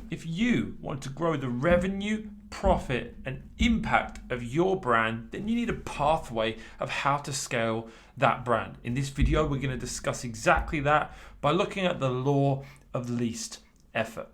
If you want to grow the revenue, profit, and impact of your brand, then you need a pathway of how to scale that brand. In this video, we're going to discuss exactly that by looking at the law of least effort.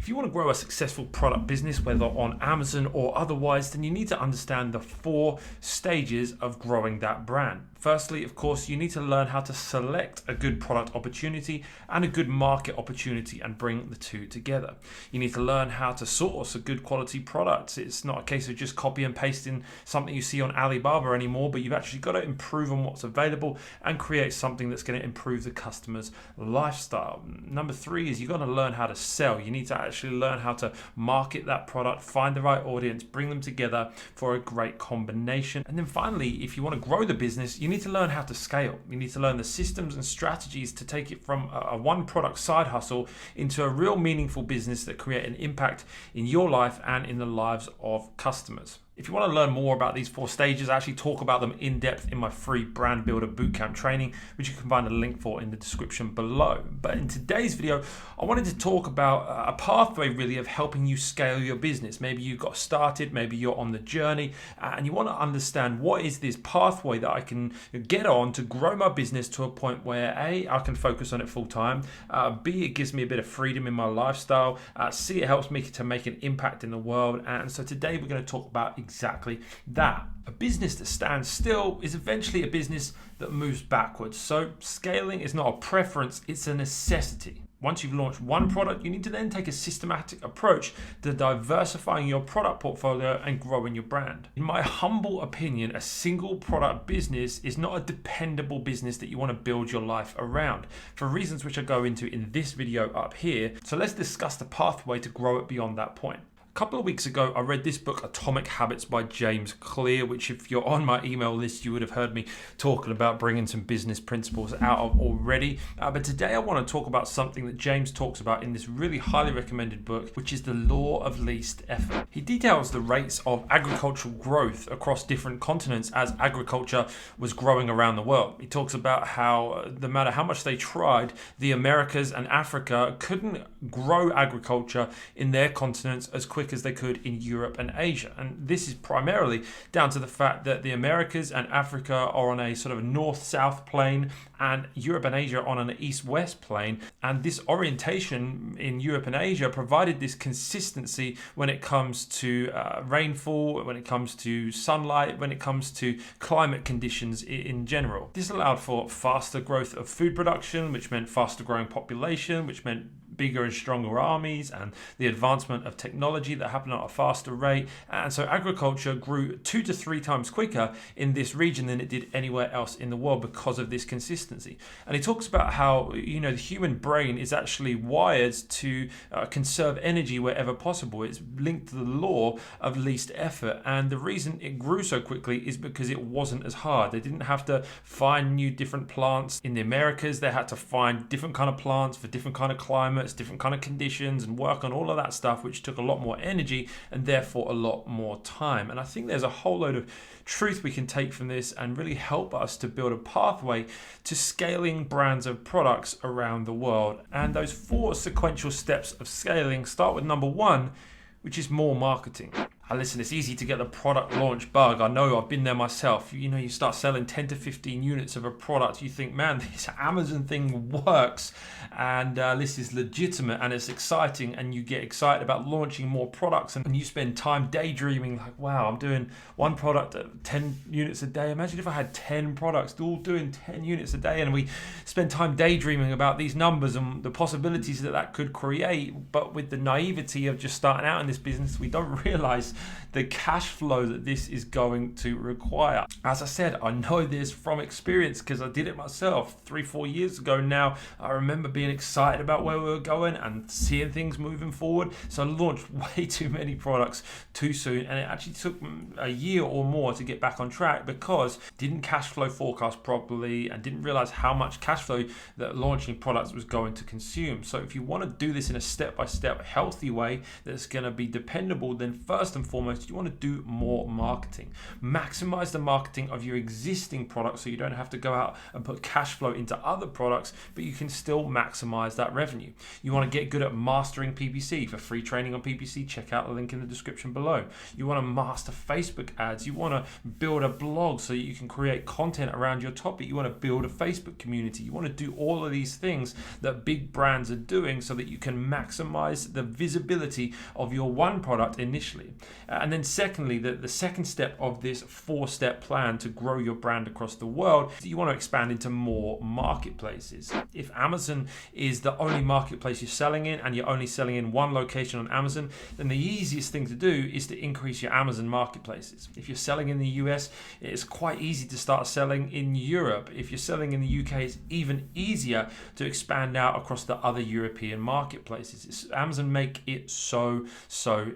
If you want to grow a successful product business, whether on Amazon or otherwise, then you need to understand the 4 stages of growing that brand. Firstly, of course, you need to learn how to select a good product opportunity and a good market opportunity and bring the two together. You need to learn how to source a good quality product. It's not a case of just copy and pasting something you see on Alibaba anymore, but you've actually got to improve on what's available and create something that's going to improve the customer's lifestyle. Number 3 is you've got to learn how to sell. You need to actually learn how to market that product, find the right audience, bring them together for a great combination. And then finally, if you want to grow the business, you need to learn how to scale. You need to learn the systems and strategies to take it from a one product side hustle into a real meaningful business that create an impact in your life and in the lives of customers. If you want to learn more about these 4 stages, I actually talk about them in depth in my free Brand Builder Bootcamp training, which you can find a link for in the description below. But in today's video, I wanted to talk about a pathway really of helping you scale your business. Maybe you got started, maybe you're on the journey, and you want to understand what is this pathway that I can get on to grow my business to a point where A, I can focus on it full time, B, it gives me a bit of freedom in my lifestyle, C, it helps me to make an impact in the world. And so today we're going to talk about exactly that. A business that stands still is eventually a business that moves backwards. So scaling is not a preference, it's a necessity. Once you've launched one product, you need to then take a systematic approach to diversifying your product portfolio and growing your brand. In my humble opinion, a single product business is not a dependable business that you want to build your life around, for reasons which I go into in this video up here. So let's discuss the pathway to grow it beyond that point. A couple of weeks ago, I read this book, Atomic Habits by James Clear, which if you're on my email list, you would have heard me talking about bringing some business principles out of already. But today I want to talk about something that James talks about in this really highly recommended book, which is the law of least effort. He details the rates of agricultural growth across different continents as agriculture was growing around the world. He talks about how no matter how much they tried, the Americas and Africa couldn't grow agriculture in their continents as quick as they could in Europe and Asia. And this is primarily down to the fact that the Americas and Africa are on a sort of north-south plane and Europe and Asia on an east-west plane. And this orientation in Europe and Asia provided this consistency when it comes to rainfall, when it comes to sunlight, when it comes to climate conditions in general. This allowed for faster growth of food production, which meant faster growing population, which meant bigger and stronger armies, and the advancement of technology that happened at a faster rate. And so agriculture grew 2 to 3 times quicker in this region than it did anywhere else in the world because of this consistency. And he talks about how, the human brain is actually wired to conserve energy wherever possible. It's linked to the law of least effort. And the reason it grew so quickly is because it wasn't as hard. They didn't have to find different plants in the Americas. They had to find different kind of plants for different kind of climates, different kind of conditions, and work on all of that stuff, which took a lot more energy and therefore a lot more time. And I think there's a whole load of truth we can take from this and really help us to build a pathway to scaling brands of products around the world. And those 4 sequential steps of scaling start with number 1, which is more marketing. Listen, it's easy to get the product launch bug. I know, I've been there myself. You start selling 10 to 15 units of a product. You think, man, this Amazon thing works and this is legitimate and it's exciting, and you get excited about launching more products, and you spend time daydreaming like, wow, I'm doing one product at 10 units a day. Imagine if I had 10 products all doing 10 units a day, and we spend time daydreaming about these numbers and the possibilities that could create. But with the naivety of just starting out in this business, we don't realize the cash flow that this is going to require. As I said, I know this from experience because I did it myself 3-4 years ago now. I remember being excited about where we were going and seeing things moving forward. So I launched way too many products too soon, and it actually took a year or more to get back on track because didn't cash flow forecast properly and didn't realize how much cash flow that launching products was going to consume. So if you want to do this in a step-by-step healthy way that's going to be dependable, then first and and foremost, you want to do more marketing. Maximize the marketing of your existing products so you don't have to go out and put cash flow into other products, but you can still maximize that revenue. You want to get good at mastering PPC. For free training on PPC, check out the link in the description below. You want to master Facebook ads. You want to build a blog so you can create content around your topic. You want to build a Facebook community. You want to do all of these things that big brands are doing so that you can maximize the visibility of your one product initially. And then secondly, the second step of this 4-step plan to grow your brand across the world, you want to expand into more marketplaces. If Amazon is the only marketplace you're selling in and you're only selling in one location on Amazon, then the easiest thing to do is to increase your Amazon marketplaces. If you're selling in the US, it's quite easy to start selling in Europe. If you're selling in the UK, it's even easier to expand out across the other European marketplaces. Amazon make it so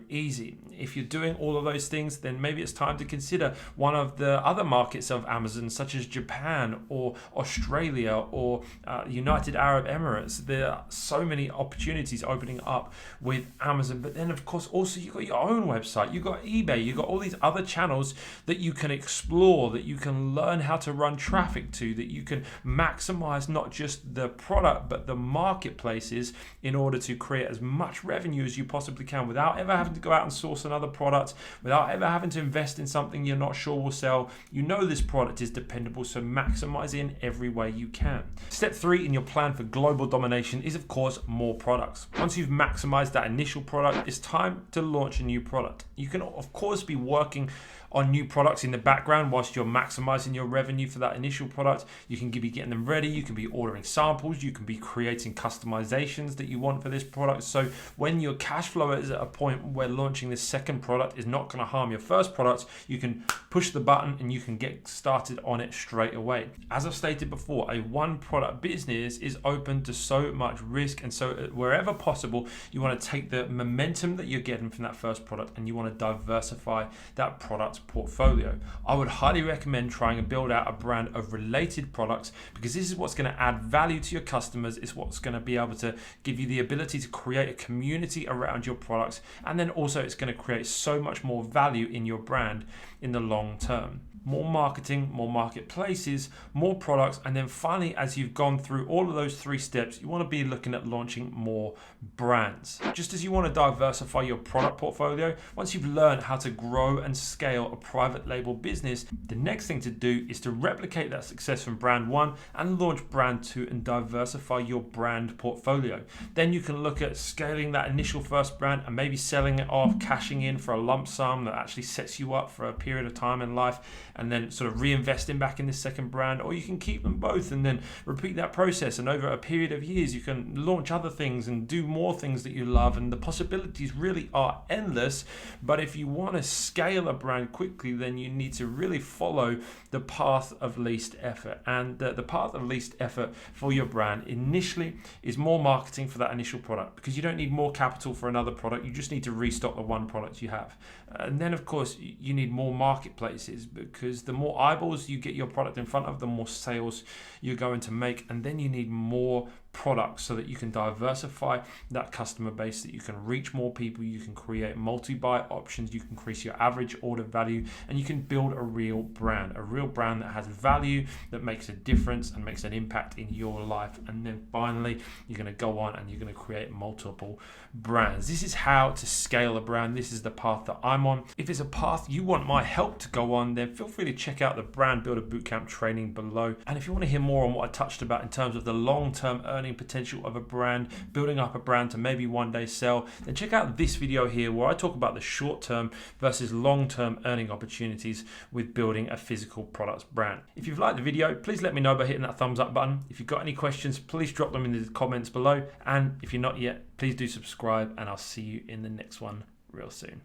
easy. If you're doing all of those things, then maybe it's time to consider one of the other markets of Amazon, such as Japan or Australia or United Arab Emirates. There are so many opportunities opening up with Amazon. But then, of course, also you've got your own website, you've got eBay, you've got all these other channels that you can explore, that you can learn how to run traffic to, that you can maximize not just the product, but the marketplaces in order to create as much revenue as you possibly can without ever having to go out and source another product, without ever having to invest in something you're not sure will sell. You know this product is dependable, so maximize it in every way you can. Step 3 in your plan for global domination is, of course, more products. Once you've maximized that initial product, it's time to launch a new product. You can, of course, be working on new products in the background whilst you're maximizing your revenue for that initial product. You can be getting them ready, you can be ordering samples, you can be creating customizations that you want for this product. So when your cash flow is at a point where launching this second product is not going to harm your first product, you can push the button and you can get started on it straight away. As I've stated before, a one product business is open to so much risk, and so wherever possible, you want to take the momentum that you're getting from that first product and you want to diversify that product portfolio. I would highly recommend trying to build out a brand of related products, because this is what's going to add value to your customers. It's what's going to be able to give you the ability to create a community around your products, and then also it's going to create so much more value in your brand in the long term. More marketing, more marketplaces, more products, and then finally, as you've gone through all of those 3 steps, you want to be looking at launching more brands. Just as you want to diversify your product portfolio, once you've learned how to grow and scale a private label business, the next thing to do is to replicate that success from brand 1 and launch brand 2 and diversify your brand portfolio. Then you can look at scaling that initial first brand and maybe selling it off, cashing in for a lump sum that actually sets you up for a period of time in life, and then sort of reinvesting back in this second brand. Or you can keep them both and then repeat that process, and over a period of years you can launch other things and do more things that you love, and the possibilities really are endless. But if you want to scale a brand quickly, then you need to really follow the path of least effort. And the path of least effort for your brand initially is more marketing for that initial product, because you don't need more capital for another product, you just need to restock the one product you have. And then, of course, you need more marketplaces, because the more eyeballs you get your product in front of, the more sales you're going to make. And then you need more products so that you can diversify that customer base, that you can reach more people, you can create multi-buy options, you can increase your average order value, and you can build a real brand that has value, that makes a difference and makes an impact in your life. And then finally, you're going to go on and you're going to create multiple brands. This is how to scale a brand. This is the path that I'm on. If it's a path you want my help to go on, then feel free to check out the Brand Builder Bootcamp training below. And if you want to hear more on what I touched about in terms of the long-term earning potential of a brand, building up a brand to maybe one day sell, then check out this video here where I talk about the short-term versus long-term earning opportunities with building a physical products brand. If you've liked the video, please let me know by hitting that thumbs up button. If you've got any questions, please drop them in the comments below. And if you're not yet, please do subscribe, and I'll see you in the next one real soon.